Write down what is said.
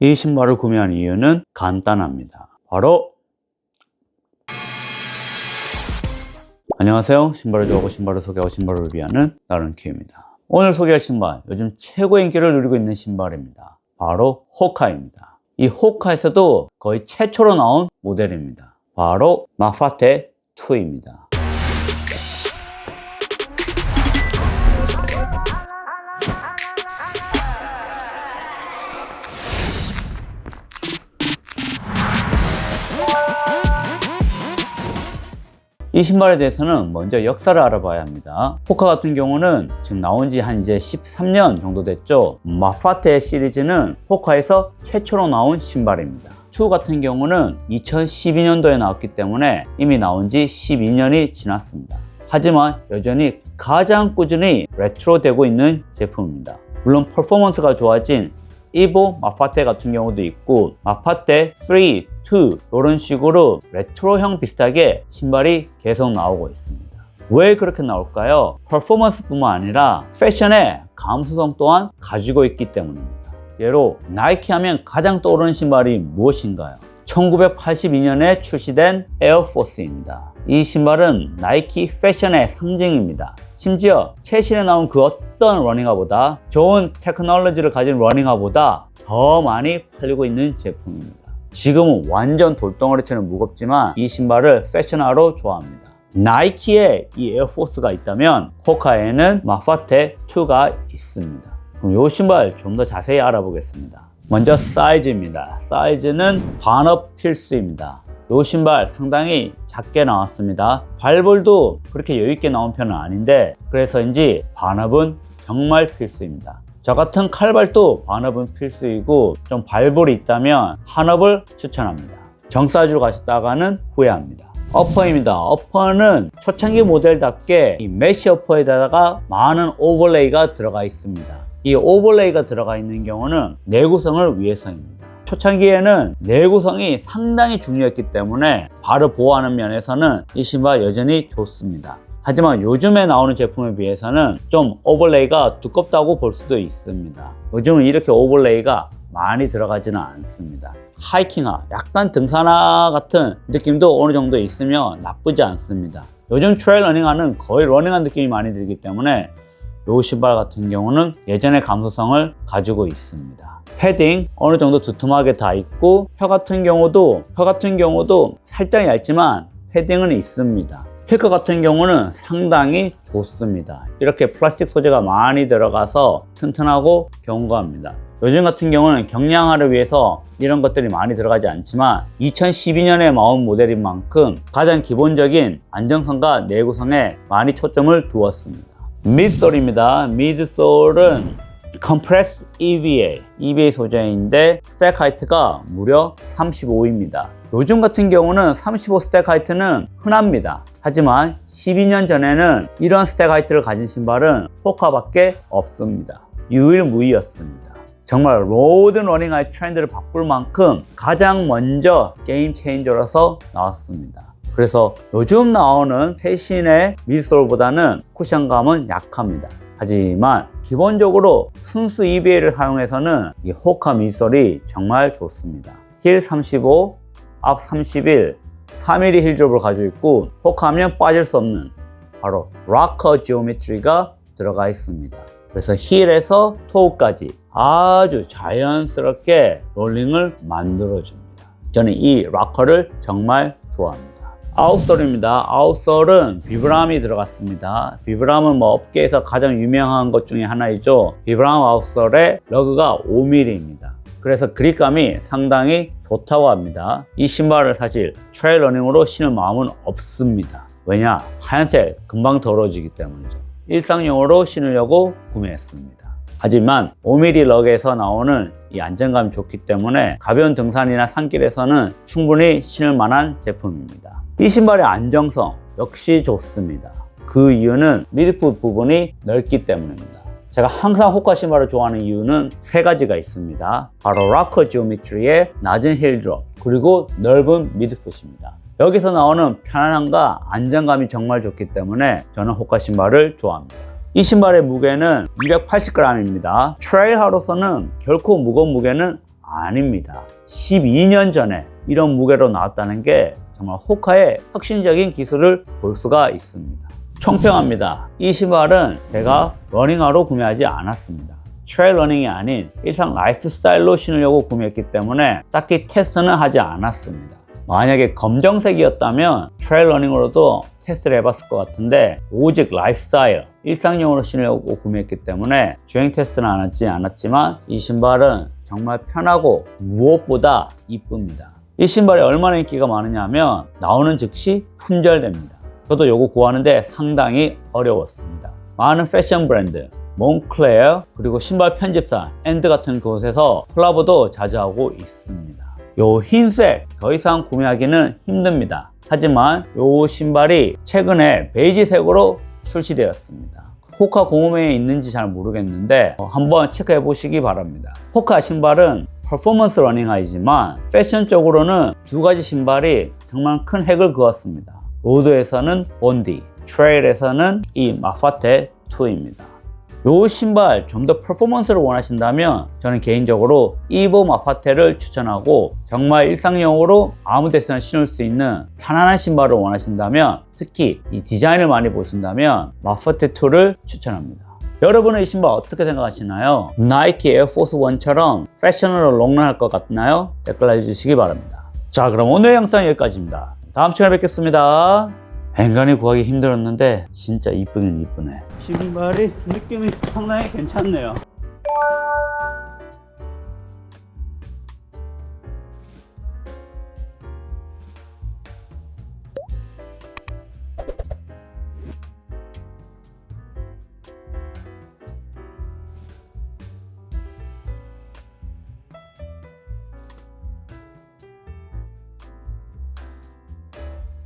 이 신발을 구매한 이유는 간단합니다. 바로 안녕하세요. 신발을 좋아하고 신발을 소개하고 신발을 리뷰하는 나른키입니다. 오늘 소개할 신발, 요즘 최고의 인기를 누리고 있는 신발입니다. 바로 호카입니다. 이 호카에서도 거의 최초로 나온 모델입니다. 바로 마파테 2입니다. 이 신발에 대해서는 먼저 역사를 알아봐야 합니다. 호카 같은 경우는 지금 나온 지 한 이제 13년 정도 됐죠. 마파테 시리즈는 호카에서 최초로 나온 신발입니다. 2 같은 경우는 2012년도에 나왔기 때문에 이미 나온 지 12년이 지났습니다. 하지만 여전히 가장 꾸준히 레트로되고 있는 제품입니다. 물론 퍼포먼스가 좋아진 이보 마파테 같은 경우도 있고 마파테 3, 2 이런 식으로 레트로형 비슷하게 신발이 계속 나오고 있습니다. 왜 그렇게 나올까요? 퍼포먼스뿐만 아니라 패션의 감수성 또한 가지고 있기 때문입니다. 예로 나이키 하면 가장 떠오르는 신발이 무엇인가요? 1982년에 출시된 에어포스입니다. 이 신발은 나이키 패션의 상징입니다. 심지어 최신에 나온 그 어떤 러닝화보다 좋은 테크놀로지를 가진 러닝화보다 더 많이 팔리고 있는 제품입니다. 지금은 완전 돌덩어리처럼 무겁지만 이 신발을 패션화로 좋아합니다. 나이키에 이 에어포스가 있다면 호카에는 마파테 2가 있습니다. 그럼 이 신발 좀 더 자세히 알아보겠습니다. 먼저 사이즈입니다. 사이즈는 반업 필수입니다. 이 신발 상당히 작게 나왔습니다. 발볼도 그렇게 여유있게 나온 편은 아닌데 그래서인지 반업은 정말 필수입니다. 저 같은 칼발도 반업은 필수이고 좀 발볼이 있다면 한업을 추천합니다. 정사이즈로 가셨다가는 후회합니다. 어퍼입니다. 어퍼는 초창기 모델답게 이 메쉬 어퍼에다가 많은 오버레이가 들어가 있습니다. 이 오버레이가 들어가 있는 경우는 내구성을 위해서입니다. 초창기에는 내구성이 상당히 중요했기 때문에 발을 보호하는 면에서는 이 신발 여전히 좋습니다. 하지만 요즘에 나오는 제품에 비해서는 좀 오버레이가 두껍다고 볼 수도 있습니다. 요즘은 이렇게 오버레이가 많이 들어가지는 않습니다. 하이킹화, 약간 등산화 같은 느낌도 어느 정도 있으면 나쁘지 않습니다. 요즘 트레일 러닝화는 거의 러닝한 느낌이 많이 들기 때문에 이 신발 같은 경우는 예전의 감수성을 가지고 있습니다. 패딩 어느 정도 두툼하게 다 있고 혀 같은 경우도 살짝 얇지만 패딩은 있습니다. 힐커 같은 경우는 상당히 좋습니다. 이렇게 플라스틱 소재가 많이 들어가서 튼튼하고 견고합니다. 요즘 같은 경우는 경량화를 위해서 이런 것들이 많이 들어가지 않지만 2012년에 나온 모델인 만큼 가장 기본적인 안정성과 내구성에 많이 초점을 두었습니다. 미드솔입니다. 미드솔은 컴프레스 EVA 소재인데 스택 하이트가 무려 35입니다. 요즘 같은 경우는 35 스택 하이트는 흔합니다. 하지만 12년 전에는 이런 스택 하이트를 가진 신발은 호카밖에 없습니다. 유일무이였습니다. 정말 모든 러닝화의 트렌드를 바꿀 만큼 가장 먼저 게임 체인저로서 나왔습니다. 그래서 요즘 나오는 최신의 미드솔보다는 쿠션감은 약합니다. 하지만 기본적으로 순수 EVA를 사용해서는 이 호카 미드솔이 정말 좋습니다. 힐 35, 앞 31, 3mm 힐 드롭을 가지고 있고 호카하면 빠질 수 없는 바로 락커 지오메트리가 들어가 있습니다. 그래서 힐에서 토우까지 아주 자연스럽게 롤링을 만들어줍니다. 저는 이 락커를 정말 좋아합니다. 아웃솔입니다. 아웃솔은 비브람이 들어갔습니다. 비브람은 업계에서 가장 유명한 것 중에 하나이죠. 비브람 아웃솔의 러그가 5mm입니다. 그래서 그립감이 상당히 좋다고 합니다. 이 신발을 사실 트레일 러닝으로 신을 마음은 없습니다. 왜냐? 하얀색 금방 더러워지기 때문이죠. 일상용으로 신으려고 구매했습니다. 하지만 5mm 럭에서 나오는 이 안정감이 좋기 때문에 가벼운 등산이나 산길에서는 충분히 신을 만한 제품입니다. 이 신발의 안정성 역시 좋습니다. 그 이유는 미드풋 부분이 넓기 때문입니다. 제가 항상 호카 신발을 좋아하는 이유는 세 가지가 있습니다. 바로 락커 지오메트리의 낮은 힐 드롭 그리고 넓은 미드풋입니다. 여기서 나오는 편안함과 안정감이 정말 좋기 때문에 저는 호카 신발을 좋아합니다. 이 신발의 무게는 280g입니다. 트레일화로서는 결코 무거운 무게는 아닙니다. 12년 전에 이런 무게로 나왔다는 게 정말 호카의 혁신적인 기술을 볼 수가 있습니다. 총평합니다. 이 신발은 제가 러닝화로 구매하지 않았습니다. 트레일 러닝이 아닌 일상 라이프스타일로 신으려고 구매했기 때문에 딱히 테스트는 하지 않았습니다. 만약에 검정색이었다면 트레일 러닝으로도 테스트를 해봤을 것 같은데 오직 라이프스타일, 일상용으로 신으려고 구매했기 때문에 주행 테스트는 안 하지 않았지만 이 신발은 정말 편하고 무엇보다 이쁩니다. 이 신발이 얼마나 인기가 많으냐 하면 나오는 즉시 품절됩니다. 저도 이거 구하는데 상당히 어려웠습니다. 많은 패션 브랜드, 몽클레어, 그리고 신발 편집사, 엔드 같은 곳에서 콜라보도 자주 하고 있습니다. 요 흰색 더 이상 구매하기는 힘듭니다. 하지만 요 신발이 최근에 베이지색으로 출시되었습니다. 호카 공홈에 있는지 잘 모르겠는데 한번 체크해 보시기 바랍니다. 호카 신발은 퍼포먼스 러닝화이지만 패션적으로는 두 가지 신발이 정말 큰 획을 그었습니다. 로드에서는 본디, 트레일에서는 이 마파테 2입니다. 이 신발 좀 더 퍼포먼스를 원하신다면 저는 개인적으로 이보 마파테를 추천하고, 정말 일상용으로 아무 데서나 신을 수 있는 편안한 신발을 원하신다면, 특히 이 디자인을 많이 보신다면 마파테 2를 추천합니다. 여러분은 이 신발 어떻게 생각하시나요? 나이키 에어포스 1처럼 패션으로 롱런할 것 같나요? 댓글 남겨주시기 바랍니다. 자, 그럼 오늘 영상 여기까지입니다. 다음 시간에 뵙겠습니다. 앵간히 구하기 힘들었는데 진짜 이쁘긴 이쁘네. 신발이 느낌이 상당히 괜찮네요.